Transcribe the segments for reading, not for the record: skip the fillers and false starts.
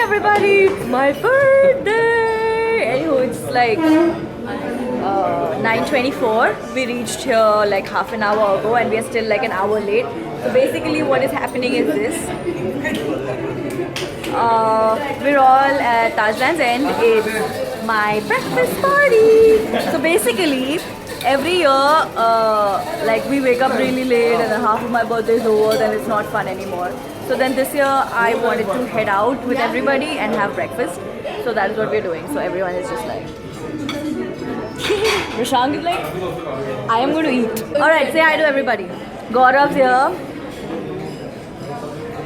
everybody, it's my birthday. Anywho, it's like 9:24. We reached here like half an hour ago and we are still like an hour late. So basically what is happening is this. We're all at Tajlands and it's my breakfast party. So basically every year like we wake up really late and then half of my birthday is over, then it's not fun anymore. So then this year I wanted to head out with everybody and have breakfast. So that is what we're doing. So everyone is just like Rishang is like, I am going to eat. Alright, say hi to everybody. Gaurav's here.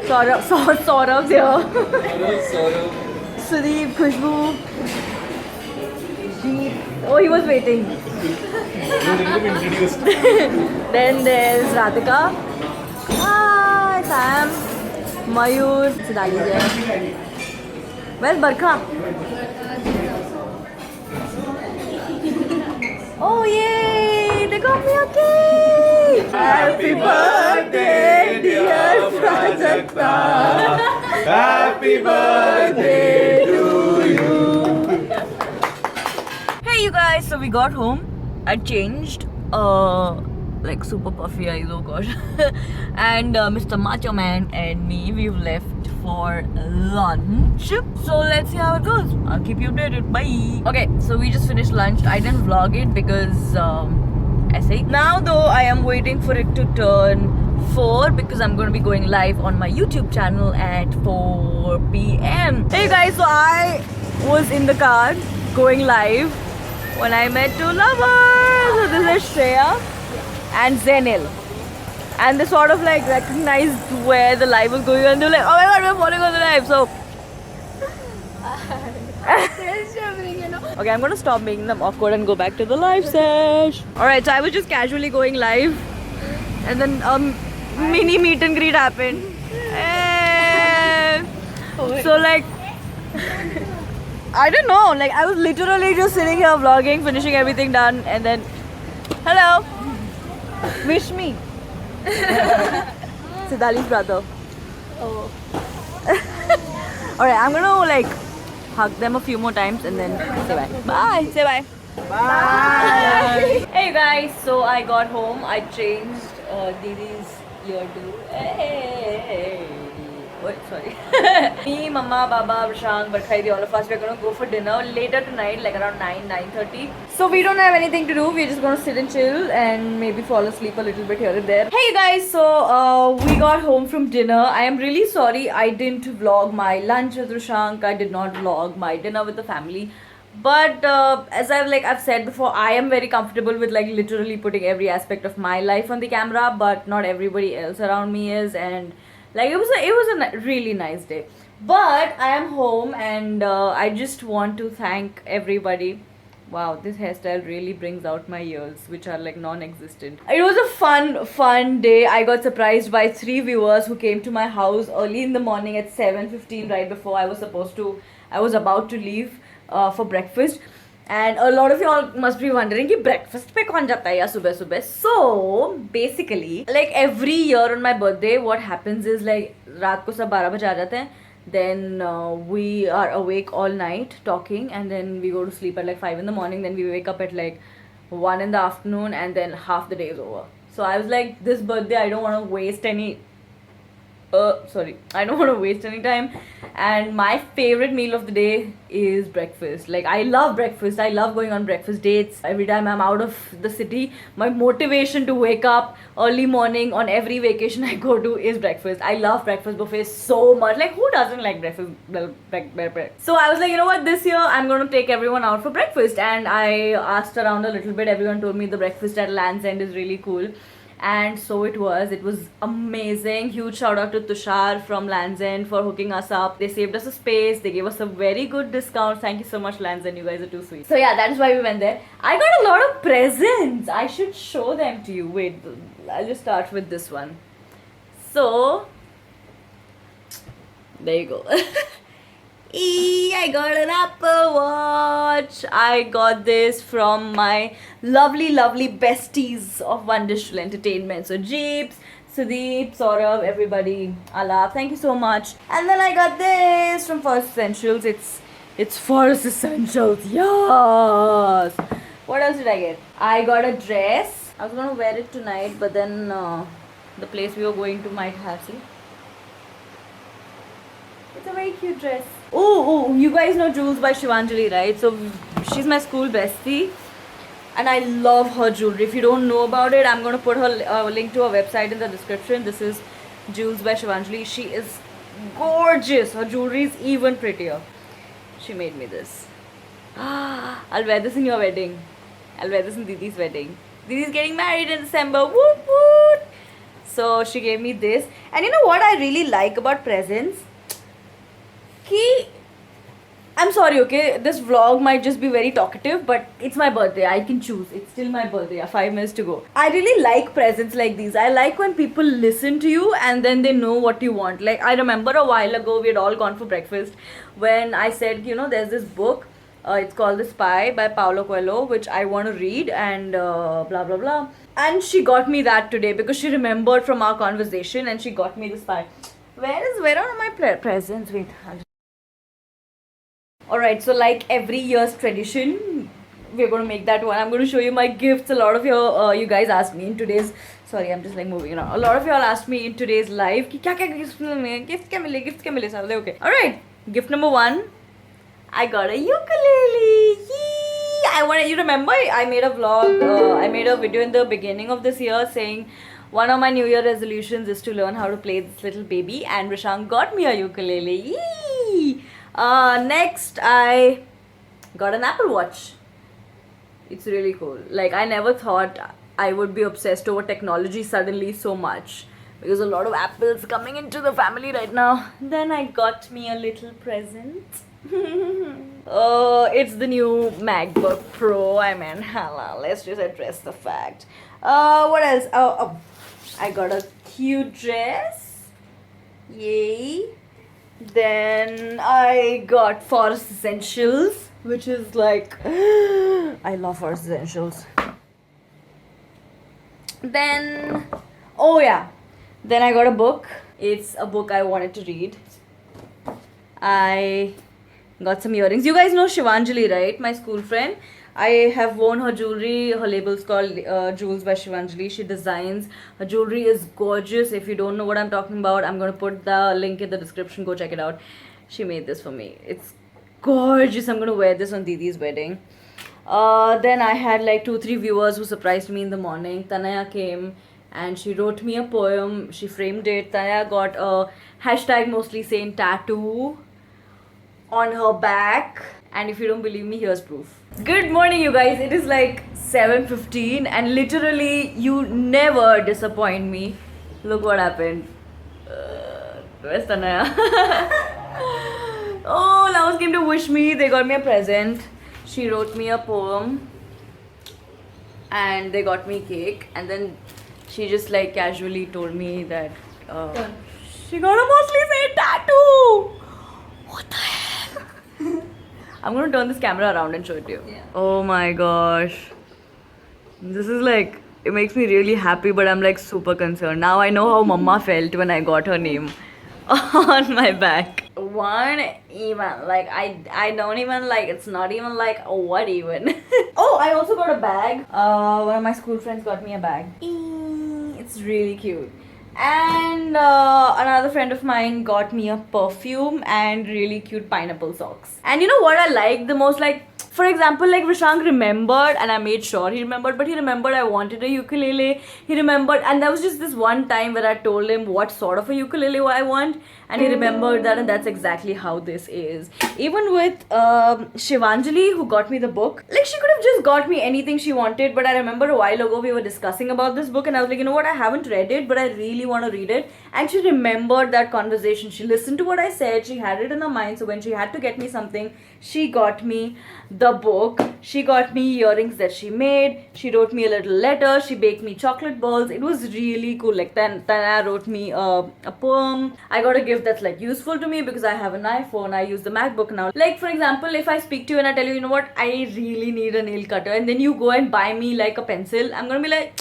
Saurav's here. Sudeep, Khushbu. Deep. Oh, he was waiting. Then there's Radhika. Hi, Sam. Mayur. Sidali there. Where's Barkha? Oh yay! They got me a cake! Happy birthday, dear Prajakta! Happy birthday to you. Hey you guys, so we got home. I changed. Like super puffy eyes, oh gosh. And Mr. Macho Man and me, we've left for lunch. So let's see how it goes. I'll keep you updated. Bye. Okay, so we just finished lunch. I didn't vlog it because essay. Now though, I am waiting for it to turn 4 because I'm going to be going live on my YouTube channel at 4 p.m. Hey guys, so I was in the car going live when I met two lovers. So this is Shreya and Zenil. And they sort of like recognized where the live was going and they were like, oh my god, we're falling on the live. So okay, I'm gonna stop making them awkward and go back to the live sesh. Alright, so I was just casually going live and then mini meet and greet happened. And so like I don't know, like I was literally just sitting here vlogging, finishing everything done and then hello, wish me. Sidali's brother. Oh. Alright, I'm gonna like hug them a few more times and then say bye. Bye. Say bye. Bye. Hey guys, so I got home. I changed Didi's eardo. Hey. Wait, sorry. Me, Mama, Baba, Rishang, Barkhaidi, all of us, we're gonna go for dinner later tonight, like around 9:30. So we don't have anything to do. We're just gonna sit and chill and maybe fall asleep a little bit here and there. Hey guys, so we got home from dinner. I am really sorry I didn't vlog my lunch with Rishank. I did not vlog my dinner with the family. But as I've said before, I am very comfortable with like literally putting every aspect of my life on the camera, but not everybody else around me is, and like it was a really nice day. But I am home and I just want to thank everybody. Wow, this hairstyle really brings out my ears, which are like non-existent. It was a fun day. I got surprised by 3 viewers who came to my house early in the morning at 7:15, right before I was about to leave for breakfast. And a lot of y'all must be wondering कि breakfast पे कौन जाता है या सुबह सुबह. So basically, like every year on my birthday, what happens is like रात को सब 12 बजे आ जाते हैं. Then we are awake all night talking and then we go to sleep at like 5 in the morning. Then we wake up at like 1 in the afternoon and then half the day is over. So I was like, this birthday I don't want to waste any I don't want to waste any time. And my favorite meal of the day is breakfast. Like I love breakfast. I love going on breakfast dates. Every time I'm out of the city, my motivation to wake up early morning on every vacation I go to is breakfast. I love breakfast buffets so much. Like who doesn't like breakfast? So I was like, you know what, this year I'm going to take everyone out for breakfast. And I asked around a little bit. Everyone told me the breakfast at Land's End is really cool. And so it was amazing. Huge shout out to Tushar from Land's End for hooking us up. They saved us a space, they gave us a very good discount. Thank you so much, Land's End, you guys are too sweet. So yeah, that is why we went there. I got a lot of presents. I should show them to you. Wait, I'll just start with this one. So there you go. I got an Apple Watch. I got this from my lovely besties of One Digital Entertainment. So Jeeps, Sudeep, Saurav, everybody, Alap, thank you so much. And then I got this is from Forest Essentials. It's Forest Essentials. Yes. What else did I get? I got a dress. I was gonna wear it tonight, but then the place we were going to might have. See, it's a very cute dress. Oh, you guys know Jules by Shivanjali, right? So she's my school bestie, and I love her jewelry. If you don't know about it, I'm gonna put her link to her website in the description. This is Jules by Shivanjali. She is gorgeous. Her jewelry is even prettier. She made me this. I'll wear this in your wedding. I'll wear this in Didi's wedding. Didi's getting married in December. Woot woot! So she gave me this. And you know what I really like about presents? I'm sorry, okay? This vlog might just be very talkative, but it's my birthday. I can choose. It's still my birthday. 5 minutes to go. I really like presents like these. I like when people listen to you and then they know what you want. Like, I remember a while ago, we had all gone for breakfast when I said, you know, there's this book. It's called The Spy by Paulo Coelho, which I want to read and blah, blah, blah. And she got me that today because she remembered from our conversation and she got me The Spy. Where are my presents? Wait, alright, so like every year's tradition, we're going to make that one. I'm going to show you my gifts. A lot of you guys asked me in today's, sorry, I'm just like moving around. A lot of y'all asked me in today's live, ki kya gifts mile? Gifts kya mile? So, okay. Alright, gift number 1, I got a ukulele. Yee! You remember I made a vlog, I made a video in the beginning of this year saying one of my New Year resolutions is to learn how to play this little baby, and Rishang got me a ukulele. Yee! Next, I got an Apple Watch. It's really cool. Like, I never thought I would be obsessed over technology suddenly so much because a lot of Apples coming into the family right now. Then I got me a little present. It's the new MacBook Pro. I mean, let's just address the fact. What else? Oh, I got a cute dress. Yay. Then I got Forest Essentials, which is like, I love Forest Essentials. Then, oh yeah, then I got a book. It's a book I wanted to read. I got some earrings. You guys know Shivanjali, right? My school friend. I have worn her jewelry. Her label's called Jules by Shivanjali. She designs. Her jewelry is gorgeous. If you don't know what I'm talking about, I'm going to put the link in the description. Go check it out. She made this for me. It's gorgeous. I'm going to wear this on Didi's wedding. Then I had like 2-3 viewers who surprised me in the morning. Tanaya came and she wrote me a poem. She framed it. Tanaya got a hashtag mostly saying tattoo on her back. And if you don't believe me, here's proof. Good morning, you guys. It is like 7:15 and literally you never disappoint me. Look what happened. Where's Tanaya? Oh, Laos came to wish me. They got me a present. She wrote me a poem and they got me cake. And then she just like casually told me that she got a mostly say tattoo. What the hell? I'm gonna turn this camera around and show it to you. Yeah. Oh my gosh. This is like, it makes me really happy, but I'm like super concerned. Now I know how Mama felt when I got her name on my back. One even, like I don't even like, it's not even like, oh, what even? Oh, I also got a bag. One of my school friends got me a bag. It's really cute. And another friend of mine got me a perfume and really cute pineapple socks. And you know what I like the most? Like, for example, like Rishang remembered, and I made sure he remembered, but he remembered I wanted a ukulele. He remembered, and there was just this one time where I told him what sort of a ukulele I want, and he remembered that, and that's exactly how this is. Even with Shivanjali, who got me the book, like she could have just got me anything she wanted, but I remember a while ago we were discussing about this book, and I was like, you know what, I haven't read it, but I really want to read it. And she remembered that conversation. She listened to what I said, she had it in her mind, so when she had to get me something, she got me the book. She got me earrings that she made. She wrote me a little letter. She baked me chocolate balls. It was really cool. Like Tana wrote me a poem. I got a gift that's like useful to me because I have an iPhone. I use the MacBook now. Like for example, if I speak to you and I tell you, you know what, I really need a nail cutter, and then you go and buy me like a pencil, I'm gonna be like,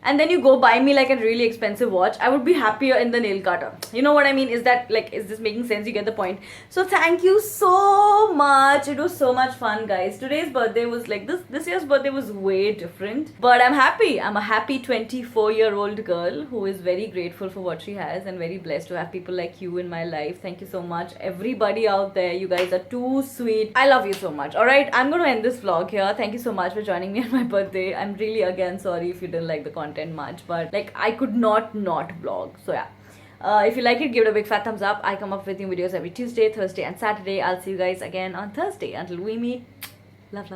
and then you go buy me like a really expensive watch, I would be happier in the nail cutter. You know what I mean? Is that like, is this making sense? You get the point. So thank you so much. It was so much fun, guys. Today's birthday was like this year's birthday was way different, but I'm happy. I'm a happy 24-year-old girl who is very grateful for what she has and very blessed to have people like you in my life. Thank you so much, everybody out there. You guys are too sweet. I love you so much. All right, I'm going to end this vlog here. Thank you so much for joining me on my birthday. I'm really again sorry if you didn't like the content much, but like I could not vlog. So yeah. If you like it, give it a big fat thumbs up. I come up with new videos every Tuesday, Thursday and Saturday. I'll see you guys again on Thursday. Until we meet, love.